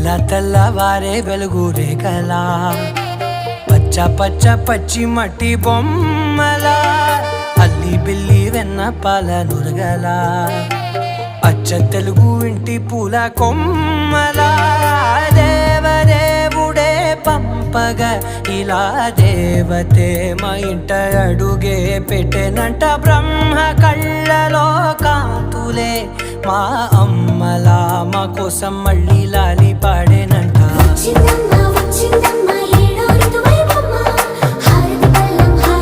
ఇలా తెల్లవారే వెలుగు రేఖలా పచ్చ పచ్చ పచ్చి మట్టి బొమ్మలా అల్లి బిల్లి వెన్న పాల నురగలా అచ్చ తెలుగు ఇంటి పూల కొమ్మలా దేవదేవుడే పంపగా ఇలా దేవతే మా ఇంట అడుగే పెట్టెనంట బ్రహ్మ కళ్ళలో కాంతులే మా అమ్మలా మా కోసం మళ్ళీ లాలి పాడేనంట.